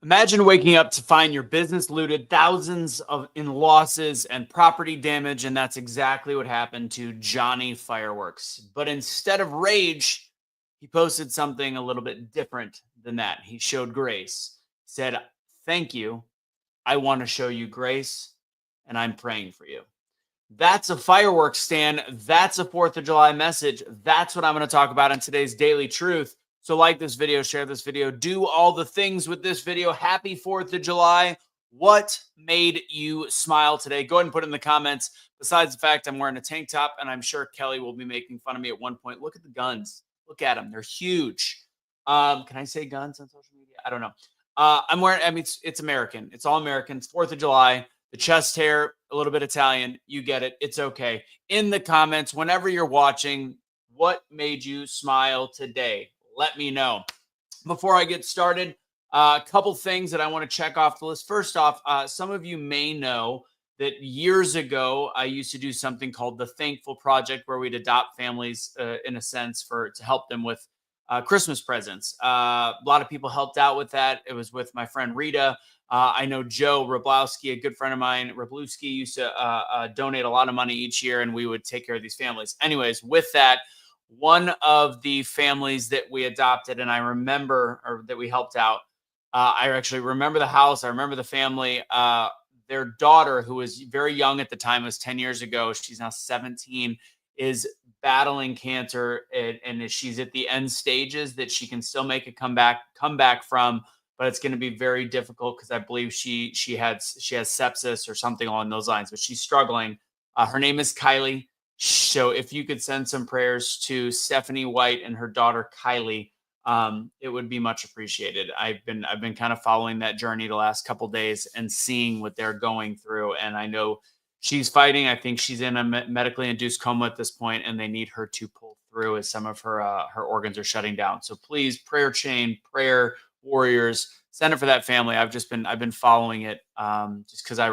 Imagine waking up to find your business looted, thousands of in losses and property damage, and that's exactly what happened to Johnny Fireworks. But instead of rage, he posted something a little bit different than that. He showed grace. He said, "Thank you. I want to show you grace, and I'm praying for you." That's a fireworks stand. That's a 4th of July message. That's what I'm going to talk about in today's Daily Truth. So like this video, share this video, do all the things with this video. Happy 4th of July. What made you smile today? Go ahead and put it in the comments. Besides the fact I'm wearing a tank top, and I'm sure Kelly will be making fun of me at one point. Look at the guns. Look at them. They're huge. Can I say guns on social media? I don't know. I'm wearing, I mean, it's American. It's all American. It's 4th of July. The chest hair, a little bit Italian. You get it. It's okay. In the comments, whenever you're watching, what made you smile today? Let me know. Before I get started, a couple things that I want to check off the list. First off, some of you may know that years ago, I used to do something called the Thankful Project, where we'd adopt families in a sense to help them with Christmas presents. A lot of people helped out with that. It was with my friend Rita. I know Joe Rablowski, a good friend of mine. Rablowski used to donate a lot of money each year, and we would take care of these families. Anyways, with that, one of the families that we adopted, and I remember, or that we helped out, I actually remember the house. I remember the family. Their daughter, who was very young at the time, was 10 years ago. She's now 17, is battling cancer, and she's at the end stages that she can still make a comeback from, but it's going to be very difficult because I believe she has sepsis or something along those lines, but she's struggling. Her name is Kylie. So if you could send some prayers to Stephanie White and her daughter Kylie, it would be much appreciated. I've been kind of following that journey the last couple of days and seeing what they're going through, and I know she's fighting. I think she's in a medically induced coma at this point, and they need her to pull through as some of her organs are shutting down. So please, prayer chain, prayer warriors, send it for that family. I've been following it just because I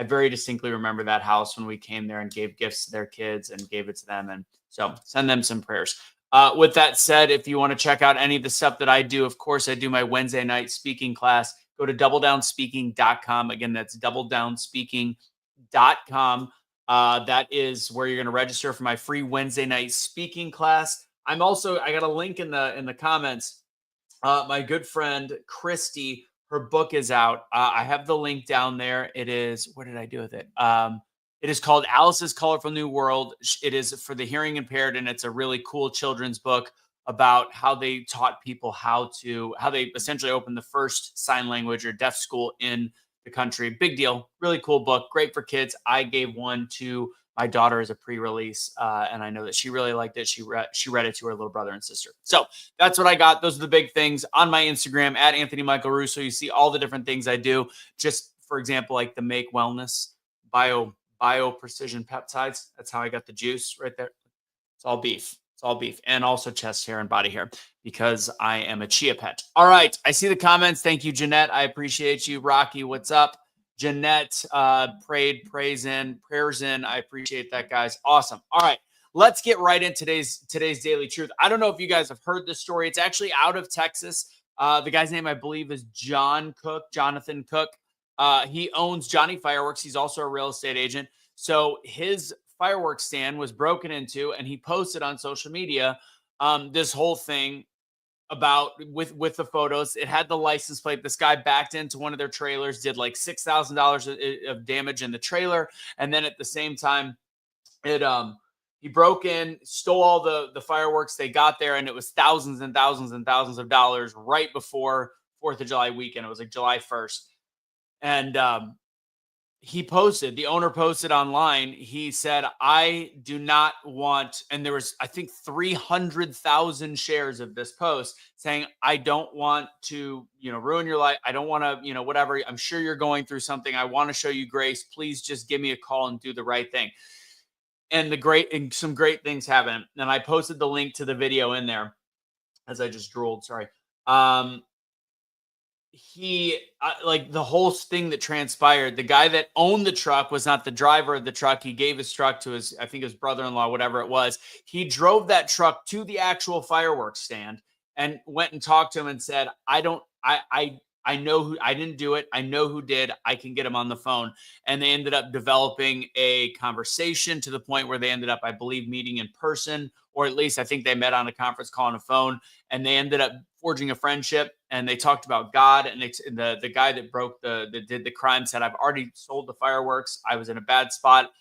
very distinctly remember that house when we came there and gave gifts to their kids and gave it to them. And so send them some prayers. With that said, if you want to check out any of the stuff that I do, of course, I do my Wednesday night speaking class. Go to doubledownspeaking.com. Again, that's doubledownspeaking.com. That is where you're going to register for my free Wednesday night speaking class. I got a link in the comments. My good friend Christy, her book is out. I have the link down there. It is, what did I do with it? It is called Alice's Colorful New World. It is for the hearing impaired, and it's a really cool children's book about how they taught people how they essentially opened the first sign language or deaf school in the country. Big deal. Really cool book. Great for kids. I gave one to my daughter as a pre-release, and I know that she really liked it. She read it to her little brother and sister. So that's what I got. Those are the big things on my Instagram at Anthony Michael Russo. You see all the different things I do. Just for example, like the Make Wellness Bio Precision Peptides. That's how I got the juice right there. It's all beef. It's all beef, and also chest hair and body hair because I am a chia pet. All right, I see the comments. Thank you, Jeanette. I appreciate you. Rocky, what's up? Jeanette prayers in. I appreciate that, guys. Awesome. All right, let's get right in today's Daily Truth. I don't know if you guys have heard this story. It's actually out of Texas. The guy's name, I believe, is Jonathan Cook. He owns Johnny Fireworks. He's also a real estate agent. So his fireworks stand was broken into, and he posted on social media this whole thing about with the photos. It had the license plate. This guy backed into one of their trailers, did like $6,000 of damage in the trailer, and then at the same time, he broke in, stole all the fireworks. They got there, and it was thousands and thousands and thousands of dollars right before 4th of July weekend. It was like July 1st, and the owner posted online, he said, I do not want, and there was, I think, 300,000 shares of this post saying, I don't want to, ruin your life. I don't want to, whatever. I'm sure you're going through something. I want to show you grace. Please just give me a call and do the right thing. And some great things happen. And I posted the link to the video in there as I just drooled. Sorry. Like the whole thing that transpired, the guy that owned the truck was not the driver of the truck. He gave his truck to his brother-in-law, whatever it was. He drove that truck to the actual fireworks stand and went and talked to him and said, I I know who, I didn't do it. I know who did. I can get him on the phone. And they ended up developing a conversation to the point where they ended up, I believe, meeting in person, or at least I think they met on a conference call on a phone, and they ended up forging a friendship, and they talked about God. And the guy that did the crime said, I've already sold the fireworks. I was in a bad spot.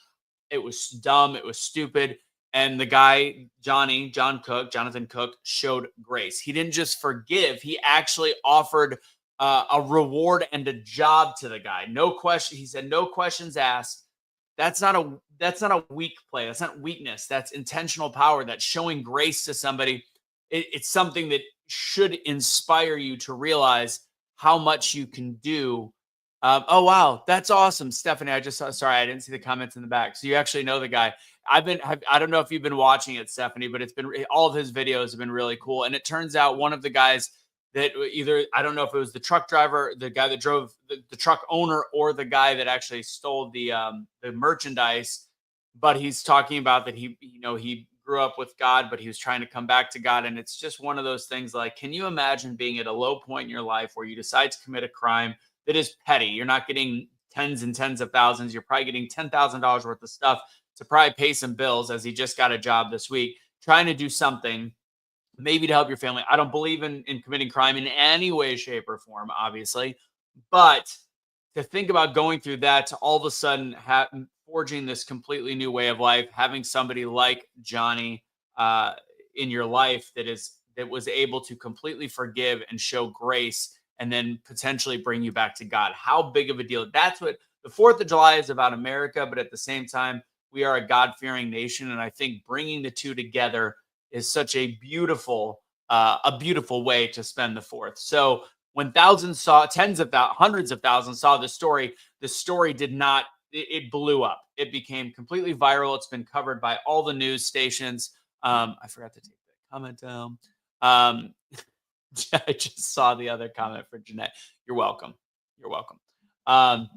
It was dumb. It was stupid. And the guy, Jonathan Cook, showed grace. He didn't just forgive, he actually offered a reward and a job to the guy. No question. He said, no questions asked. That's not a weak play. That's not weakness. That's intentional power. That's showing grace to somebody. It's something that should inspire you to realize how much you can do. Oh wow, that's awesome, Stephanie. I just saw. Sorry, I didn't see the comments in the back. So you actually know the guy. I don't know if you've been watching it, Stephanie, but it's been all of his videos have been really cool. And it turns out one of the guys that either, I don't know if it was the truck driver, the guy that drove the truck owner, or the guy that actually stole the merchandise. But he's talking about that he grew up with God, but he was trying to come back to God. And it's just one of those things. Like, can you imagine being at a low point in your life where you decide to commit a crime that is petty? You're not getting tens and tens of thousands. You're probably getting $10,000 worth of stuff to probably pay some bills, as he just got a job this week, trying to do something maybe to help your family. I don't believe in committing crime in any way, shape, or form, obviously. But to think about going through that, to all of a sudden forging this completely new way of life, having somebody like Johnny uh, in your life that was able to completely forgive and show grace, and then potentially bring you back to God. How big of a deal? That's what the 4th of July is about, America, but at the same time, we are a God-fearing nation, and I think bringing the two together is such a beautiful way to spend the 4th. So when thousands saw, hundreds of thousands saw the story did not, it blew up. It became completely viral. It's been covered by all the news stations. I forgot to take that comment down. Um, I just saw the other comment for Jeanette. You're welcome. You're welcome. Um,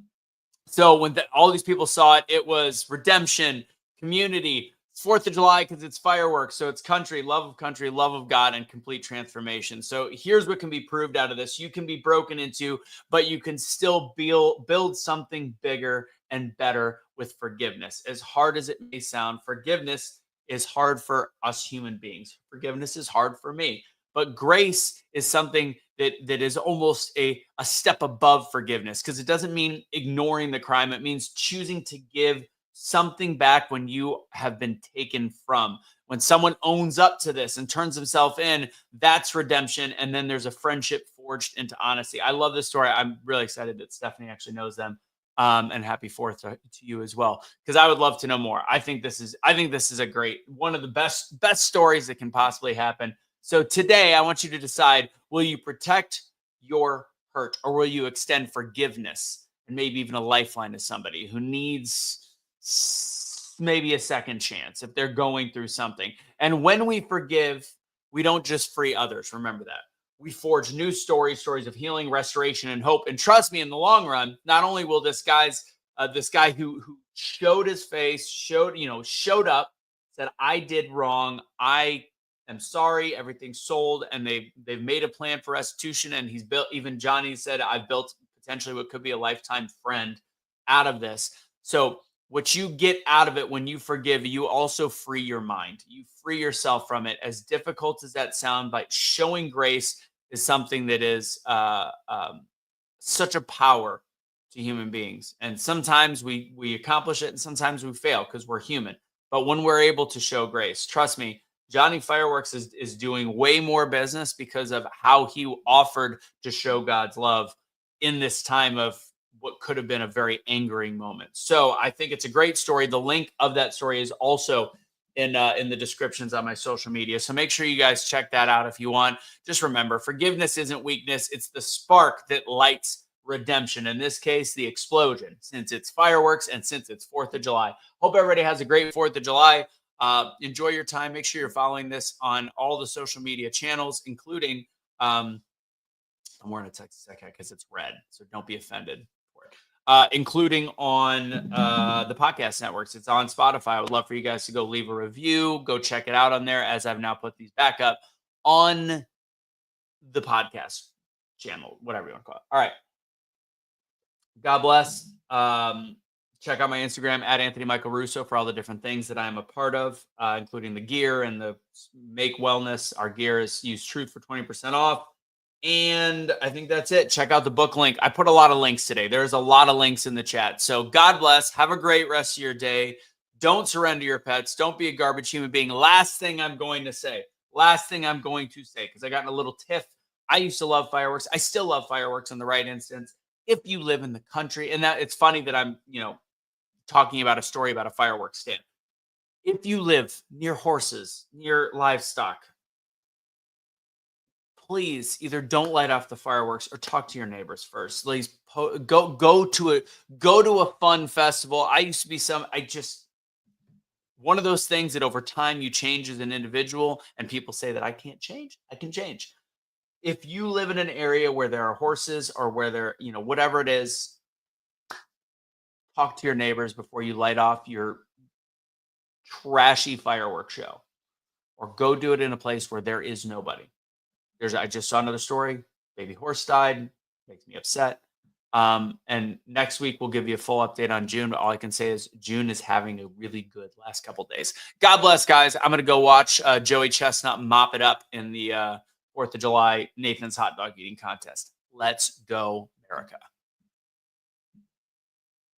so when all these people saw it, it was redemption, community, 4th of July because it's fireworks. So it's country, love of God, and complete transformation. So here's what can be proved out of this. You can be broken into, but you can still build something bigger and better with forgiveness. As hard as it may sound, forgiveness is hard for us human beings. Forgiveness is hard for me. But grace is something that is almost a step above forgiveness, because it doesn't mean ignoring the crime. It means choosing to give something back when you have been taken from. When someone owns up to this and turns himself in, that's redemption. And then there's a friendship forged into honesty. I love this story. I'm really excited that Stephanie actually knows them. And happy 4th to you as well, because I would love to know more. I think this is a great, one of the best stories that can possibly happen. So today, I want you to decide, will you protect your hurt, or will you extend forgiveness and maybe even a lifeline to somebody who needs maybe a second chance if they're going through something? And when we forgive, we don't just free others. Remember that. We forge new stories of healing, restoration, and hope. And trust me, in the long run, not only will this guy who showed his face, showed up, said, I did wrong, I'm sorry, everything's sold, and they've made a plan for restitution. And he's built, even Johnny said, I've built potentially what could be a lifetime friend out of this. So what you get out of it when you forgive, you also free your mind. You free yourself from it. As difficult as that sounds, by showing grace is something that is such a power to human beings. And sometimes we accomplish it, and sometimes we fail because we're human. But when we're able to show grace, trust me, Johnny Fireworks is doing way more business because of how he offered to show God's love in this time of what could have been a very angering moment. So I think it's a great story. The link of that story is also in the descriptions on my social media. So make sure you guys check that out if you want. Just remember, forgiveness isn't weakness. It's the spark that lights redemption. In this case, the explosion, since it's fireworks and since it's 4th of July. Hope everybody has a great 4th of July. Enjoy your time. Make sure you're following this on all the social media channels, including I'm wearing a Texas Tech hat because it's red, so don't be offended for it. Including on the podcast networks. It's on Spotify. I would love for you guys to go leave a review. Go check it out on there, as I've now put these back up on the podcast channel, whatever you want to call it. All right. God bless. Check out my Instagram at Anthony Michael Russo for all the different things that I'm a part of, including the gear and the Make Wellness. Our gear is Use Truth for 20% off. And I think that's it. Check out the book link. I put a lot of links today. There's a lot of links in the chat. So God bless. Have a great rest of your day. Don't surrender your pets. Don't be a garbage human being. Last thing I'm going to say, because I got in a little tiff. I used to love fireworks. I still love fireworks in the right instance. If you live in the country, and that it's funny that I'm, talking about a story about a fireworks stand. If you live near horses, near livestock, please either don't light off the fireworks or talk to your neighbors first. Please go to a fun festival. I used to be one of those things that over time you change as an individual, and people say that I can't change. I can change. If you live in an area where there are horses or where there, whatever it is, talk to your neighbors before you light off your trashy fireworks show, or go do it in a place where there is nobody. I just saw another story. Baby horse died. Makes me upset. And next week we'll give you a full update on June. But all I can say is June is having a really good last couple days. God bless, guys. I'm gonna go watch Joey Chestnut mop it up in the 4th of July Nathan's hot dog eating contest. Let's go, America.